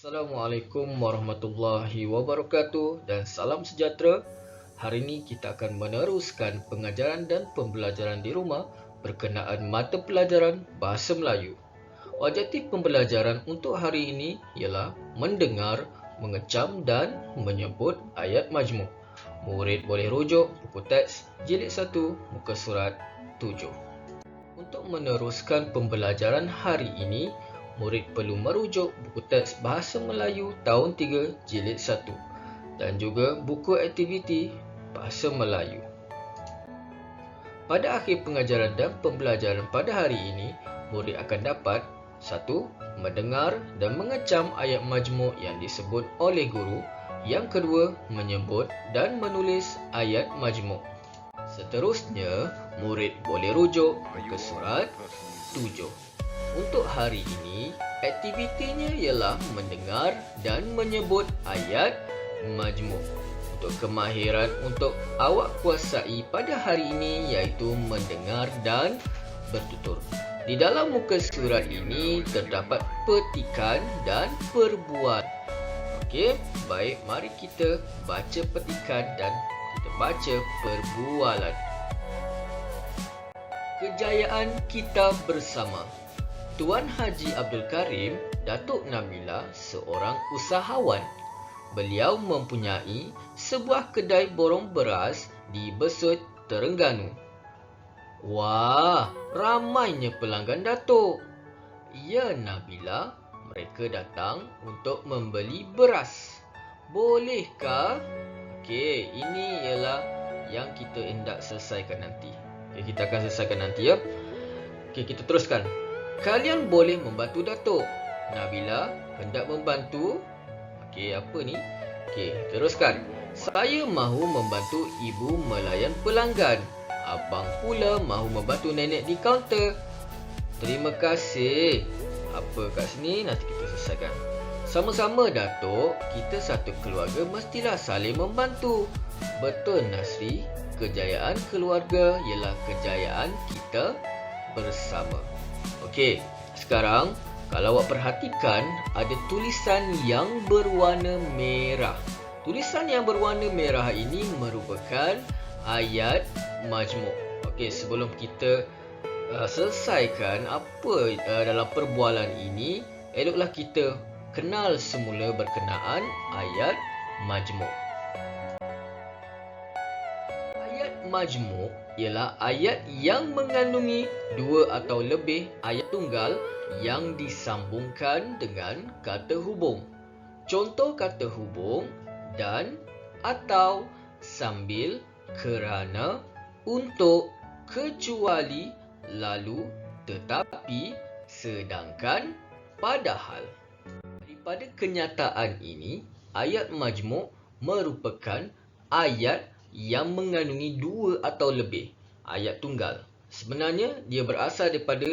Assalamualaikum warahmatullahi wabarakatuh dan salam sejahtera. Hari ini kita akan meneruskan pengajaran dan pembelajaran di rumah berkenaan mata pelajaran Bahasa Melayu. Objektif pembelajaran untuk hari ini ialah mendengar, mengecam dan menyebut ayat majmuk. Murid boleh rujuk buku teks jilid 1 muka surat 7. Untuk meneruskan pembelajaran hari ini, murid perlu merujuk buku teks Bahasa Melayu tahun 3 jilid 1 dan juga buku aktiviti Bahasa Melayu. Pada akhir pengajaran dan pembelajaran pada hari ini, murid akan dapat 1. Mendengar dan mengecam ayat majmuk yang disebut oleh guru. Yang kedua, menyebut dan menulis ayat majmuk. Seterusnya, murid boleh rujuk muka surat 7. Untuk hari ini, aktivitinya ialah mendengar dan menyebut ayat majmuk. Untuk kemahiran untuk awak kuasai pada hari ini iaitu mendengar dan bertutur. Di dalam muka surat ini terdapat petikan dan perbuatan. Okey, baik, mari kita baca petikan dan kita baca perbualan. Kejayaan kita bersama. Tuan Haji Abdul Karim, Datuk Nabila, seorang usahawan. Beliau mempunyai sebuah kedai borong beras di Besut, Terengganu. Wah, ramainya pelanggan Datuk. Ya Nabila, mereka datang untuk membeli beras. Bolehkah? Okey, ini ialah yang kita hendak selesaikan nanti. Okey, kita akan selesaikan nanti ya. Okey, kita teruskan. Kalian boleh membantu Datuk. Nabila hendak membantu. Okey, apa ni? Okey, teruskan. Saya mahu membantu ibu melayan pelanggan. Abang pula mahu membantu nenek di kaunter. Terima kasih. Apa kat sini nanti kita selesaikan. Sama-sama Datuk, kita satu keluarga mestilah saling membantu. Betul Nasri, kejayaan keluarga ialah kejayaan kita bersama. Okey, sekarang kalau awak perhatikan ada tulisan yang berwarna merah. Tulisan yang berwarna merah ini merupakan ayat majmuk. Okey, sebelum kita selesaikan apa dalam perbualan ini, eloklah kita kenal semula berkenaan ayat majmuk. Ayat majmuk ialah ayat yang mengandungi dua atau lebih ayat tunggal yang disambungkan dengan kata hubung. Contoh kata hubung dan, atau, sambil, kerana, untuk, kecuali, lalu, tetapi, sedangkan, padahal. Daripada kenyataan ini, ayat majmuk merupakan ayat yang mengandungi dua atau lebih ayat tunggal. Sebenarnya dia berasal daripada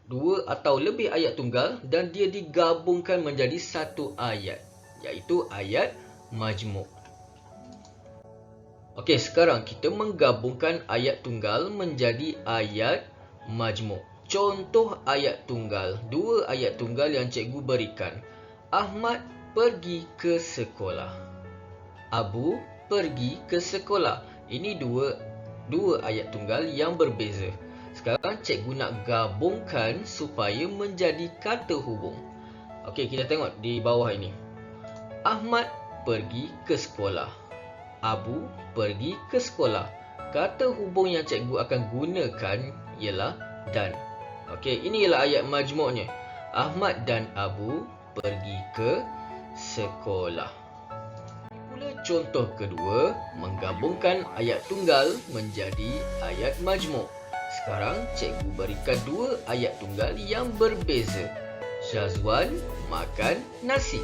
dua atau lebih ayat tunggal dan dia digabungkan menjadi satu ayat, iaitu ayat majmuk. Okey, sekarang kita menggabungkan ayat tunggal menjadi ayat majmuk. Contoh ayat tunggal, dua ayat tunggal yang cikgu berikan. Ahmad pergi ke sekolah. Abu pergi ke sekolah. Ini dua ayat tunggal yang berbeza. Sekarang cikgu nak gabungkan supaya menjadi kata hubung. Okey, kita tengok di bawah ini. Ahmad pergi ke sekolah. Abu pergi ke sekolah. Kata hubung yang cikgu akan gunakan ialah dan. Okey, ini ialah ayat majmuknya. Ahmad dan Abu pergi ke sekolah. Pula contoh kedua, menggabungkan ayat tunggal menjadi ayat majmuk. Sekarang cikgu berikan dua ayat tunggal yang berbeza. Syazwan makan nasi.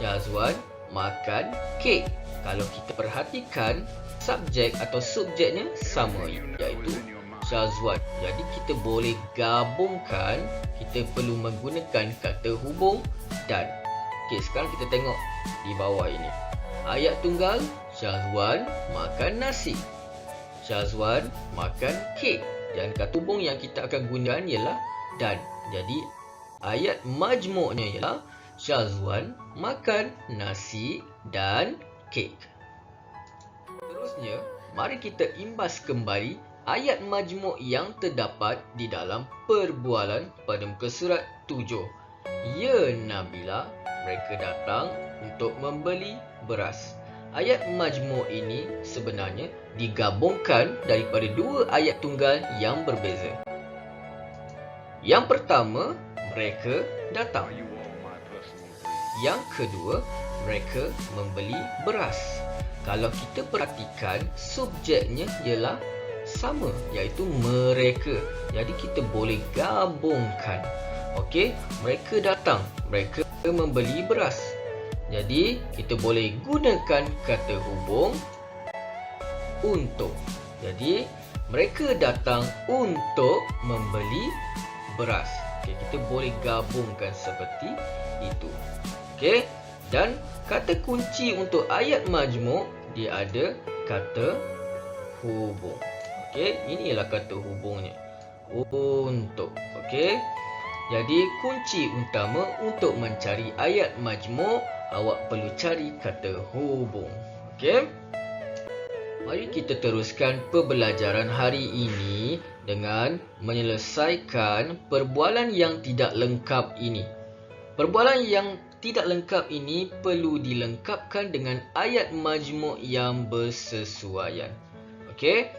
Syazwan makan kek. Kalau kita perhatikan, subjek atau subjeknya sama, iaitu Syazwan. Jadi kita boleh gabungkan, kita perlu menggunakan kata hubung dan. Okey, sekarang kita tengok di bawah ini. Ayat tunggal, Syazwan makan nasi. Syazwan makan kek. Dan kata hubung yang kita akan gunakan ialah dan. Jadi ayat majmuknya ialah Syazwan makan nasi dan kek. Seterusnya, mari kita imbas kembali ayat majmuk yang terdapat di dalam perbualan pada muka surat 7. Ya Nabila, mereka datang untuk membeli beras. Ayat majmuk ini sebenarnya digabungkan daripada dua ayat tunggal yang berbeza. Yang pertama, mereka datang. Yang kedua, mereka membeli beras. Kalau kita perhatikan, subjeknya ialah sama, iaitu mereka. Jadi kita boleh gabungkan. Okey, mereka datang, mereka membeli beras. Jadi kita boleh gunakan kata hubung untuk. Jadi mereka datang untuk membeli beras. Okey, kita boleh gabungkan seperti itu. Okey, dan kata kunci untuk ayat majmuk dia ada kata hubung. Okey, inilah kata hubungnya. Untuk. Okey. Jadi kunci utama untuk mencari ayat majmuk, awak perlu cari kata hubung. Okey. Mari kita teruskan pembelajaran hari ini dengan menyelesaikan perbualan yang tidak lengkap ini. Perbualan yang tidak lengkap ini perlu dilengkapkan dengan ayat majmuk yang bersesuaian. Okey.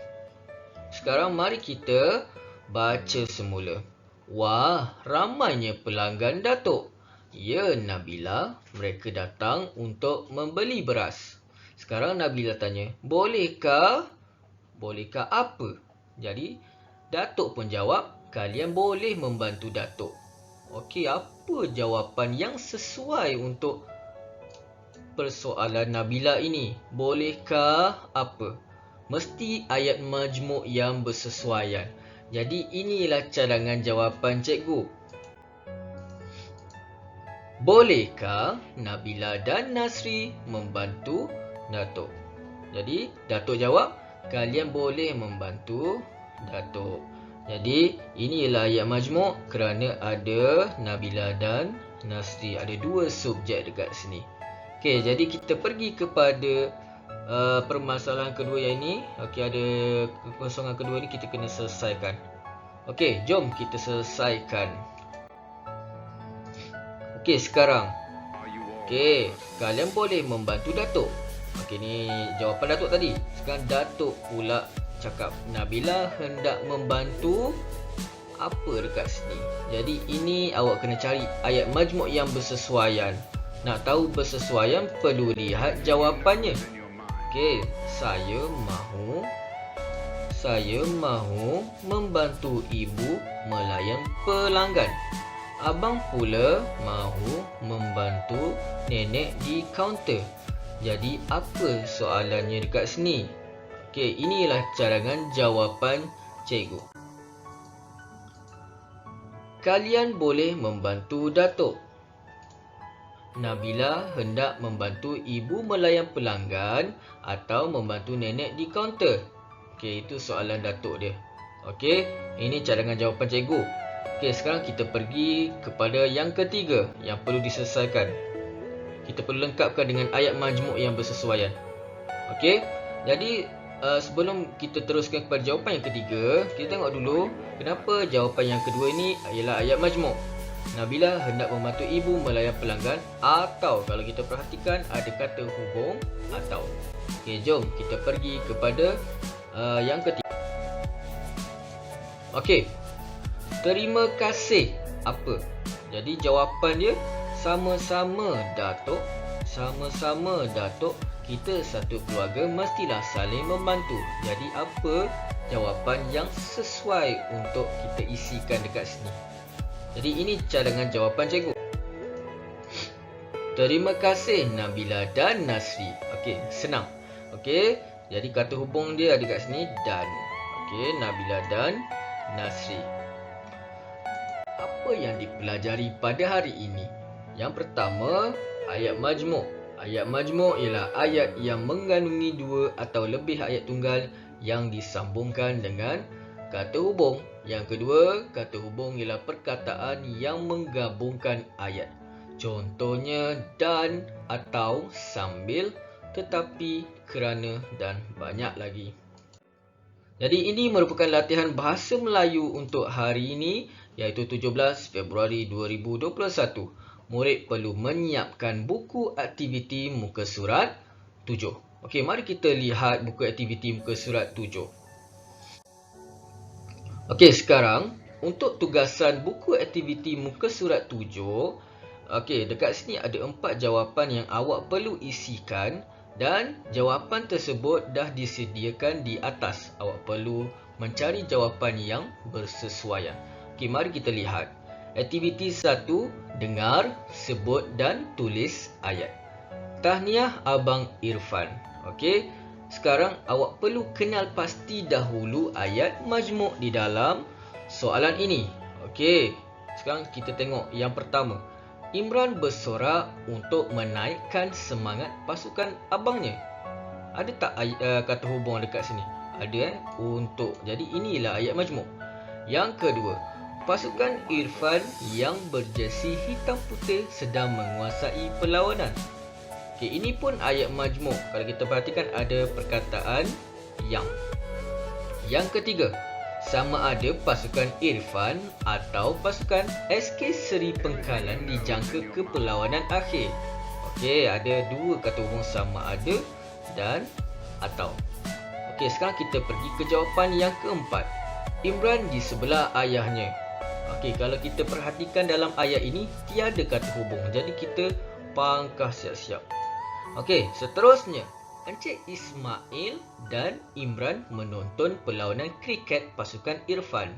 Sekarang mari kita baca semula. Wah, ramainya pelanggan Datuk. Ya Nabila, mereka datang untuk membeli beras. Sekarang Nabila tanya, bolehkah? Bolehkah apa? Jadi Datuk pun jawab, kalian boleh membantu Datuk. Okey, apa jawapan yang sesuai untuk persoalan Nabila ini? Bolehkah apa? Mesti ayat majmuk yang bersesuaian. Jadi inilah cadangan jawapan cikgu. Bolehkah Nabila dan Nasri membantu Datuk? Jadi Datuk jawab, kalian boleh membantu Datuk. Jadi inilah ayat majmuk kerana ada Nabila dan Nasri. Ada dua subjek dekat sini. Okey, jadi kita pergi kepada permasalahan kedua yang ini. Okey, ada kekosongan kedua ni kita kena selesaikan. Okey, jom kita selesaikan. Okey, sekarang. Okey, kalian boleh membantu Datuk. Okey, ni jawapan Datuk tadi. Sekarang Datuk pula cakap Nabila hendak membantu apa dekat sini. Jadi ini awak kena cari ayat majmuk yang bersesuaian. Nak tahu bersesuaian perlu lihat jawapannya. Okey, saya mahu membantu ibu melayan pelanggan. Abang pula mahu membantu nenek di kaunter. Jadi apa soalannya dekat sini? Okey, inilah cadangan jawapan cikgu. Kalian boleh membantu Datuk. Nabila hendak membantu ibu melayan pelanggan atau membantu nenek di kaunter. Okey, itu soalan Datuk dia. Okey, ini cadangan jawapan cikgu. Okey, sekarang kita pergi kepada yang ketiga yang perlu diselesaikan. Kita perlu lengkapkan dengan ayat majmuk yang bersesuaian. Okey, jadi sebelum kita teruskan kepada jawapan yang ketiga, kita tengok dulu kenapa jawapan yang kedua ini ialah ayat majmuk. Nabila hendak membantu ibu melayan pelanggan, atau kalau kita perhatikan ada kata hubung atau. Okey, jom kita pergi kepada yang ketiga. Okey, terima kasih apa? Jadi jawapan dia sama-sama Datuk, kita satu keluarga mestilah saling membantu. Jadi apa jawapan yang sesuai untuk kita isikan dekat sini? Jadi ini cadangan jawapan cikgu. Terima kasih Nabila dan Nasri. Okey, senang. Okey, jadi kata hubung dia ada kat sini dan. Okey, Nabila dan Nasri. Apa yang dipelajari pada hari ini? Yang pertama, ayat majmuk. Ayat majmuk ialah ayat yang mengandungi dua atau lebih ayat tunggal yang disambungkan dengan kata hubung. Yang kedua, kata hubung ialah perkataan yang menggabungkan ayat. Contohnya dan, atau, sambil, tetapi, kerana dan banyak lagi. Jadi ini merupakan latihan bahasa Melayu untuk hari ini, iaitu 17 Februari 2021. Murid perlu menyiapkan buku aktiviti muka surat 7. Okey, mari kita lihat buku aktiviti muka surat 7. Okey, sekarang untuk tugasan buku aktiviti muka surat 7, okey, dekat sini ada 4 jawapan yang awak perlu isikan dan jawapan tersebut dah disediakan di atas. Awak perlu mencari jawapan yang bersesuaian. Okey, mari kita lihat. Aktiviti 1, dengar, sebut dan tulis ayat. Tahniah Abang Irfan. Okey. Sekarang awak perlu kenal pasti dahulu ayat majmuk di dalam soalan ini. Okey. Sekarang kita tengok yang pertama. Imran bersorak untuk menaikkan semangat pasukan abangnya. Ada tak kata hubung dekat sini? Ada untuk. Jadi inilah ayat majmuk. Yang kedua. Pasukan Irfan yang berjersey hitam putih sedang menguasai perlawanan. Okay, ini pun ayat majmuk. Kalau kita perhatikan ada perkataan yang. Yang ketiga, sama ada pasukan Irfan atau pasukan SK Seri Pengkalan dijangka ke perlawanan akhir. Okey, ada dua kata hubung sama ada dan atau. Okey, sekarang kita pergi ke jawapan yang keempat. Imran di sebelah ayahnya. Okey, kalau kita perhatikan dalam ayat ini tiada kata hubung. Jadi kita pangkah siap-siap. Okey, seterusnya, Encik Ismail dan Imran menonton perlawanan kriket pasukan Irfan.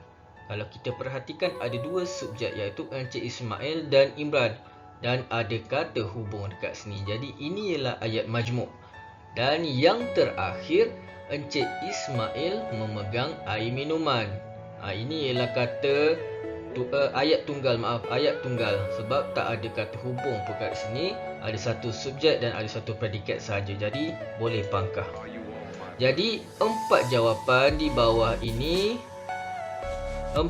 Kalau kita perhatikan ada dua subjek iaitu Encik Ismail dan Imran dan ada kata hubung dekat sini. Jadi ini ialah ayat majmuk. Dan yang terakhir, Encik Ismail memegang air minuman. Ini ialah kata ayat tunggal, ayat tunggal sebab tak ada kata hubung pun kat sini. Ada satu subjek dan ada satu predikat sahaja. Jadi boleh pangkah. Jadi 4 jawapan di bawah ini, 4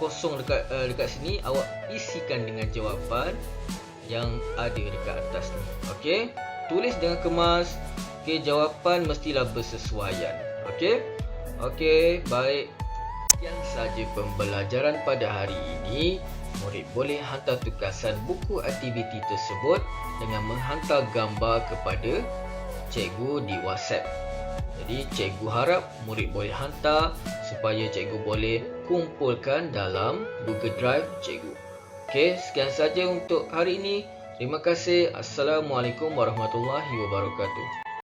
kosong dekat sini awak isikan dengan jawapan yang ada dekat atas ni. Okey, tulis dengan kemas. Okey, jawapan mestilah bersesuaian. Okey, baik. Sekian sahaja pembelajaran pada hari ini. Murid boleh hantar tugasan buku aktiviti tersebut dengan menghantar gambar kepada cikgu di WhatsApp. Jadi cikgu harap murid boleh hantar supaya cikgu boleh kumpulkan dalam Google Drive cikgu. Okey, sekian saja untuk hari ini. Terima kasih. Assalamualaikum warahmatullahi wabarakatuh.